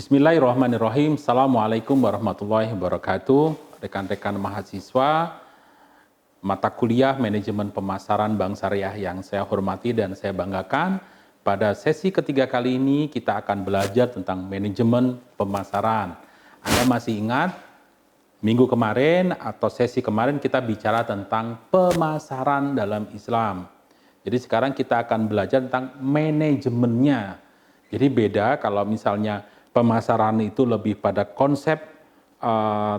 Bismillahirrahmanirrahim. Assalamualaikum warahmatullahi wabarakatuh. Rekan-rekan mahasiswa, mata kuliah manajemen pemasaran Bank Syariah yang saya hormati dan saya banggakan. Pada sesi ketiga kali ini kita akan belajar tentang manajemen pemasaran. Anda masih ingat minggu kemarin atau sesi kemarin kita bicara tentang pemasaran dalam Islam. Jadi sekarang kita akan belajar tentang manajemennya. Jadi beda kalau misalnya pemasaran itu lebih pada konsep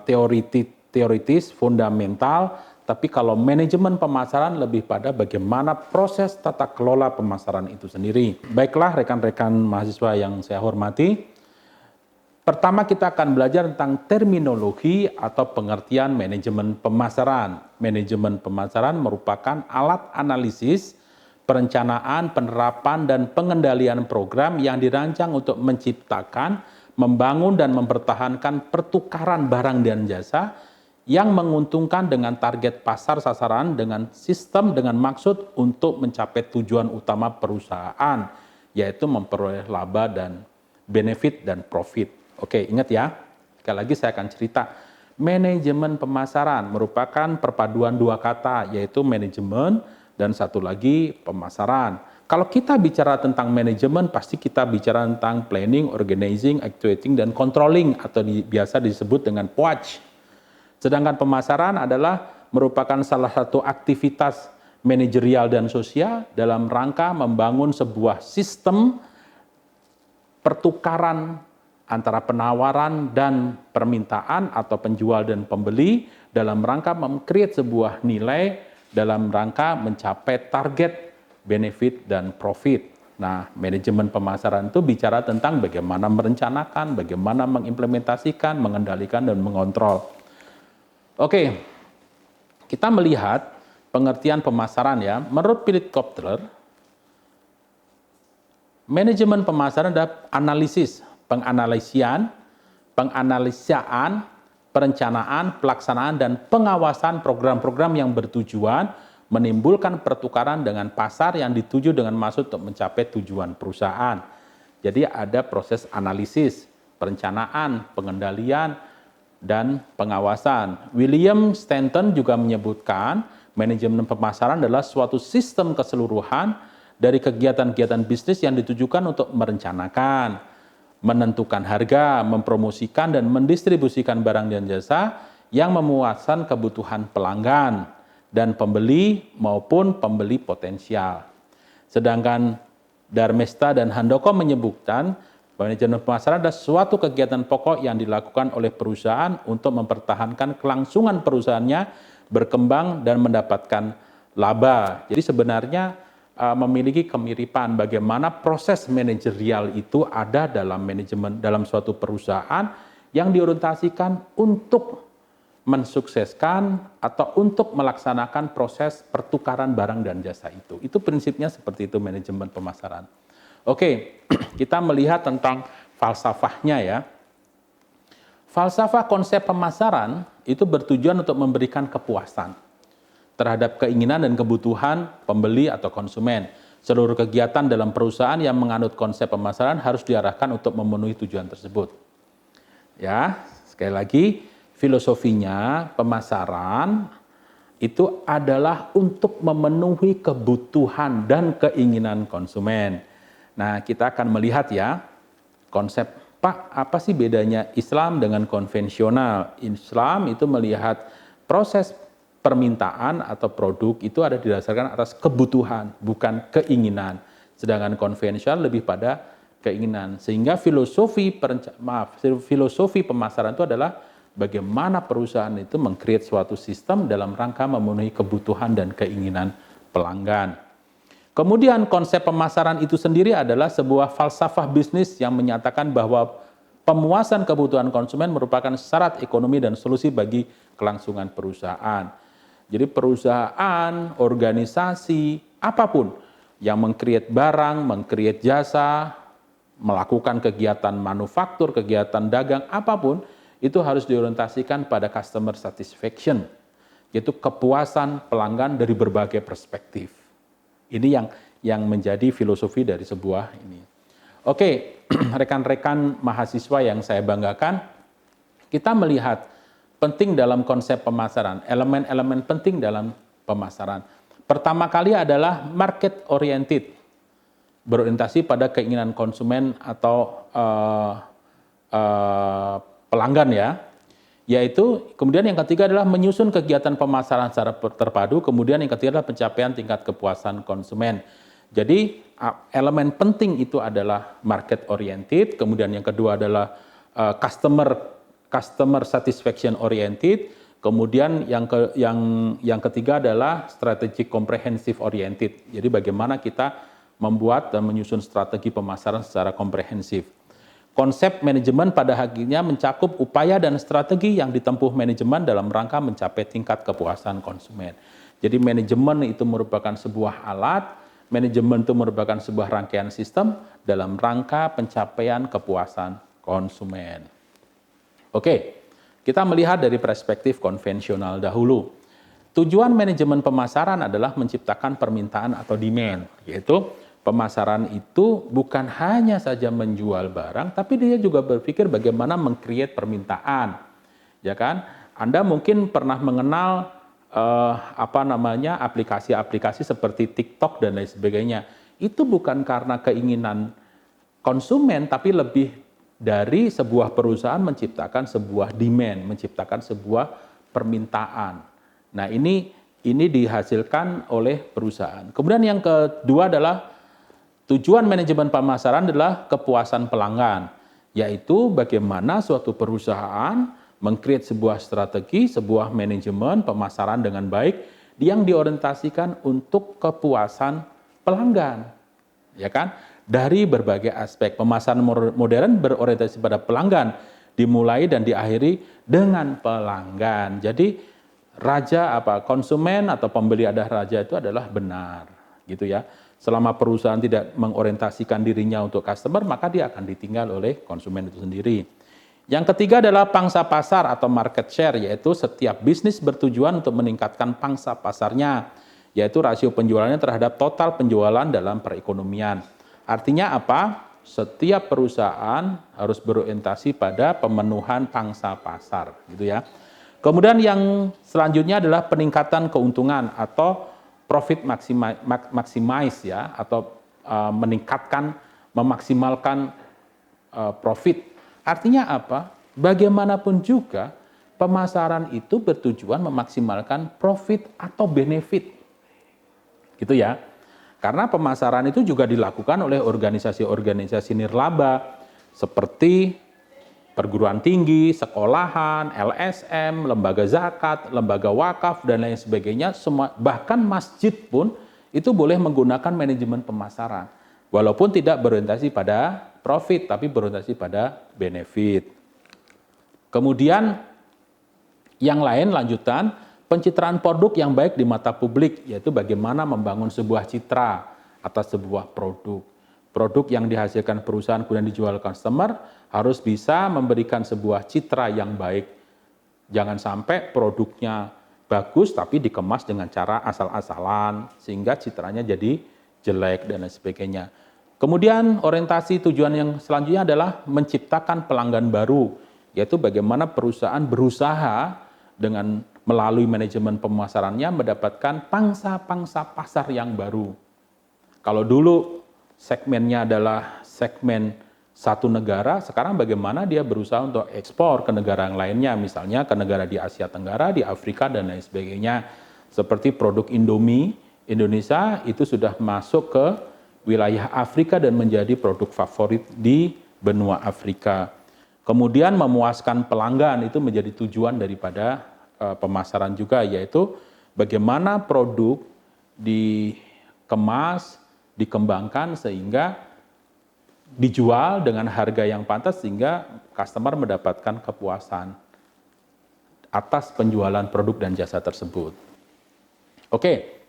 teoritis, fundamental, tapi kalau manajemen pemasaran lebih pada bagaimana proses tata kelola pemasaran itu sendiri. Baiklah rekan-rekan mahasiswa yang saya hormati, pertama kita akan belajar tentang terminologi atau pengertian manajemen pemasaran. Manajemen pemasaran merupakan alat analisis, perencanaan, penerapan, dan pengendalian program yang dirancang untuk menciptakan, membangun, dan mempertahankan pertukaran barang dan jasa yang menguntungkan dengan target pasar sasaran dengan sistem dengan maksud untuk mencapai tujuan utama perusahaan, yaitu memperoleh laba dan benefit dan profit. Oke, ingat ya, sekali lagi saya akan cerita. Manajemen pemasaran merupakan perpaduan dua kata, yaitu manajemen dan satu lagi pemasaran. Kalau kita bicara tentang manajemen, pasti kita bicara tentang planning, organizing, actuating, dan controlling atau biasa disebut dengan POAC. Sedangkan pemasaran adalah merupakan salah satu aktivitas manajerial dan sosial dalam rangka membangun sebuah sistem pertukaran antara penawaran dan permintaan atau penjual dan pembeli dalam rangka meng-create sebuah nilai dalam rangka mencapai target, benefit, dan profit. Nah, manajemen pemasaran itu bicara tentang bagaimana merencanakan, bagaimana mengimplementasikan, mengendalikan, dan mengontrol. Oke, kita melihat pengertian pemasaran ya. Menurut Philip Kotler, manajemen pemasaran adalah analisis, penganalisian, perencanaan, pelaksanaan, dan pengawasan program-program yang bertujuan menimbulkan pertukaran dengan pasar yang dituju dengan maksud untuk mencapai tujuan perusahaan. Jadi ada proses analisis, perencanaan, pengendalian, dan pengawasan. William Stanton juga menyebutkan manajemen pemasaran adalah suatu sistem keseluruhan dari kegiatan-kegiatan bisnis yang ditujukan untuk merencanakan, menentukan harga, mempromosikan, dan mendistribusikan barang dan jasa yang memuaskan kebutuhan pelanggan dan pembeli maupun pembeli potensial. Sedangkan Darmesta dan Handoko menyebutkan manajemen pemasaran adalah suatu kegiatan pokok yang dilakukan oleh perusahaan untuk mempertahankan kelangsungan perusahaannya, berkembang, dan mendapatkan laba. Jadi sebenarnya memiliki kemiripan bagaimana proses manajerial itu ada dalam manajemen dalam suatu perusahaan yang diorientasikan untuk mensukseskan atau untuk melaksanakan proses pertukaran barang dan jasa itu. Itu prinsipnya seperti itu manajemen pemasaran. Oke, kita melihat tentang falsafahnya ya. Falsafah konsep pemasaran itu bertujuan untuk memberikan kepuasan terhadap keinginan dan kebutuhan pembeli atau konsumen. Seluruh kegiatan dalam perusahaan yang menganut konsep pemasaran harus diarahkan untuk memenuhi tujuan tersebut. Ya, sekali lagi, filosofinya pemasaran itu adalah untuk memenuhi kebutuhan dan keinginan konsumen. Nah, kita akan melihat ya, konsep, Pak, apa sih bedanya Islam dengan konvensional? Islam itu melihat proses permintaan atau produk itu ada didasarkan atas kebutuhan, bukan keinginan. Sedangkan konvensional lebih pada keinginan. Sehingga filosofi pemasaran itu adalah bagaimana perusahaan itu meng-create suatu sistem dalam rangka memenuhi kebutuhan dan keinginan pelanggan. Kemudian konsep pemasaran itu sendiri adalah sebuah falsafah bisnis yang menyatakan bahwa pemuasan kebutuhan konsumen merupakan syarat ekonomi dan solusi bagi kelangsungan perusahaan. Jadi perusahaan, organisasi, apapun yang meng-create barang, meng-create jasa, melakukan kegiatan manufaktur, kegiatan dagang, apapun, itu harus diorientasikan pada customer satisfaction, yaitu kepuasan pelanggan dari berbagai perspektif. Ini yang menjadi filosofi dari sebuah ini. Oke, rekan-rekan mahasiswa yang saya banggakan, kita melihat penting dalam konsep pemasaran, elemen-elemen penting dalam pemasaran. Pertama kali adalah market oriented, berorientasi pada keinginan konsumen atau pelanggan ya. Yaitu kemudian yang ketiga adalah menyusun kegiatan pemasaran secara terpadu, kemudian yang ketiga adalah pencapaian tingkat kepuasan konsumen. Jadi elemen penting itu adalah market oriented, kemudian yang kedua adalah customer satisfaction oriented, kemudian yang ketiga adalah strategic comprehensive oriented. Jadi bagaimana kita membuat dan menyusun strategi pemasaran secara komprehensif. Konsep manajemen pada hakikatnya mencakup upaya dan strategi yang ditempuh manajemen dalam rangka mencapai tingkat kepuasan konsumen. Jadi manajemen itu merupakan sebuah alat, manajemen itu merupakan sebuah rangkaian sistem dalam rangka pencapaian kepuasan konsumen. Oke, kita melihat dari perspektif konvensional dahulu. Tujuan manajemen pemasaran adalah menciptakan permintaan atau demand, yaitu pemasaran itu bukan hanya saja menjual barang, tapi dia juga berpikir bagaimana meng-create permintaan. Ya kan? Anda mungkin pernah mengenal aplikasi-aplikasi seperti TikTok dan lain sebagainya. Itu bukan karena keinginan konsumen, tapi lebih dari sebuah perusahaan menciptakan sebuah demand, menciptakan sebuah permintaan. Nah, ini dihasilkan oleh perusahaan. Kemudian yang kedua adalah tujuan manajemen pemasaran adalah kepuasan pelanggan, yaitu bagaimana suatu perusahaan meng-create sebuah strategi, sebuah manajemen pemasaran dengan baik yang diorientasikan untuk kepuasan pelanggan. Ya kan? Dari berbagai aspek pemasaran modern berorientasi pada pelanggan, dimulai dan diakhiri dengan pelanggan. Jadi konsumen atau pembeli adalah raja itu adalah benar, gitu ya. Selama perusahaan tidak mengorientasikan dirinya untuk customer, maka dia akan ditinggal oleh konsumen itu sendiri. Yang ketiga adalah pangsa pasar atau market share, yaitu setiap bisnis bertujuan untuk meningkatkan pangsa pasarnya, yaitu rasio penjualannya terhadap total penjualan dalam perekonomian. Artinya apa? Setiap perusahaan harus berorientasi pada pemenuhan pangsa pasar, gitu ya. Kemudian yang selanjutnya adalah peningkatan keuntungan atau profit maximize ya, atau memaksimalkan profit. Artinya apa? Bagaimanapun juga pemasaran itu bertujuan memaksimalkan profit atau benefit. Gitu ya. Karena pemasaran itu juga dilakukan oleh organisasi-organisasi nirlaba seperti perguruan tinggi, sekolahan, LSM, lembaga zakat, lembaga wakaf, dan lain sebagainya, semua, bahkan masjid pun itu boleh menggunakan manajemen pemasaran. Walaupun tidak berorientasi pada profit, tapi berorientasi pada benefit. Kemudian yang lain lanjutan, pencitraan produk yang baik di mata publik, yaitu bagaimana membangun sebuah citra atas sebuah produk. Produk yang dihasilkan perusahaan kemudian dijual customer harus bisa memberikan sebuah citra yang baik. Jangan sampai produknya bagus tapi dikemas dengan cara asal-asalan sehingga citranya jadi jelek dan lain sebagainya. Kemudian orientasi tujuan yang selanjutnya adalah menciptakan pelanggan baru, yaitu bagaimana perusahaan berusaha dengan melalui manajemen pemasarannya mendapatkan pangsa-pangsa pasar yang baru. Kalau dulu segmennya adalah segmen satu negara, sekarang bagaimana dia berusaha untuk ekspor ke negara yang lainnya, misalnya ke negara di Asia Tenggara, di Afrika, dan lain sebagainya. Seperti produk Indomie, Indonesia itu sudah masuk ke wilayah Afrika dan menjadi produk favorit di benua Afrika. Kemudian memuaskan pelanggan itu menjadi tujuan daripada pemasaran juga, yaitu bagaimana produk dikemas, dikembangkan sehingga dijual dengan harga yang pantas sehingga customer mendapatkan kepuasan atas penjualan produk dan jasa tersebut. Oke,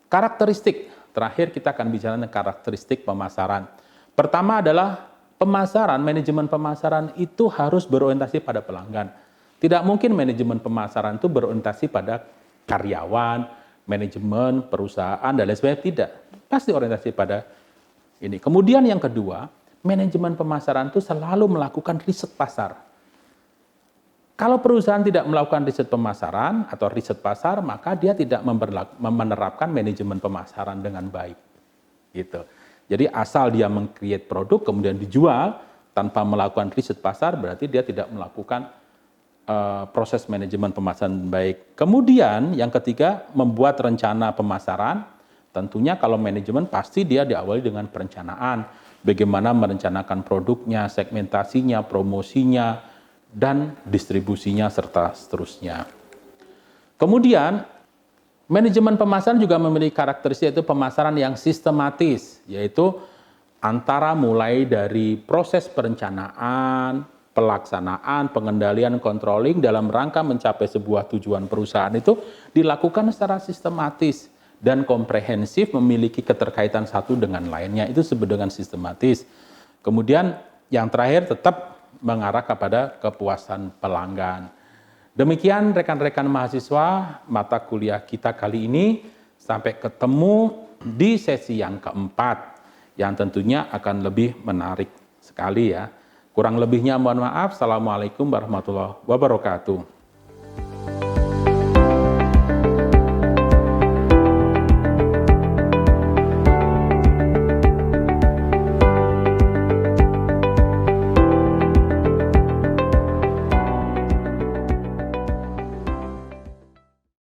karakteristik. Terakhir kita akan bicara tentang karakteristik pemasaran. Pertama adalah pemasaran, manajemen pemasaran itu harus berorientasi pada pelanggan. Tidak mungkin manajemen pemasaran itu berorientasi pada karyawan, manajemen, perusahaan, dan lain sebagainya. Tidak. Pasti orientasi pada ini. Kemudian yang kedua, manajemen pemasaran itu selalu melakukan riset pasar. Kalau perusahaan tidak melakukan riset pemasaran atau riset pasar, maka dia tidak menerapkan manajemen pemasaran dengan baik. Gitu. Jadi asal dia meng-create produk kemudian dijual tanpa melakukan riset pasar, berarti dia tidak melakukan proses manajemen pemasaran baik. Kemudian yang ketiga, membuat rencana pemasaran. Tentunya kalau manajemen pasti dia diawali dengan perencanaan. Bagaimana merencanakan produknya, segmentasinya, promosinya, dan distribusinya, serta seterusnya. Kemudian, manajemen pemasaran juga memiliki karakteristik yaitu pemasaran yang sistematis, yaitu antara mulai dari proses perencanaan, pelaksanaan, pengendalian, controlling dalam rangka mencapai sebuah tujuan perusahaan itu dilakukan secara sistematis dan komprehensif, memiliki keterkaitan satu dengan lainnya, itu disebut dengan sistematis. Kemudian yang terakhir tetap mengarah kepada kepuasan pelanggan. Demikian rekan-rekan mahasiswa mata kuliah kita kali ini. Sampai ketemu di sesi yang keempat yang tentunya akan lebih menarik sekali ya. Kurang lebihnya mohon maaf. Assalamualaikum warahmatullahi wabarakatuh.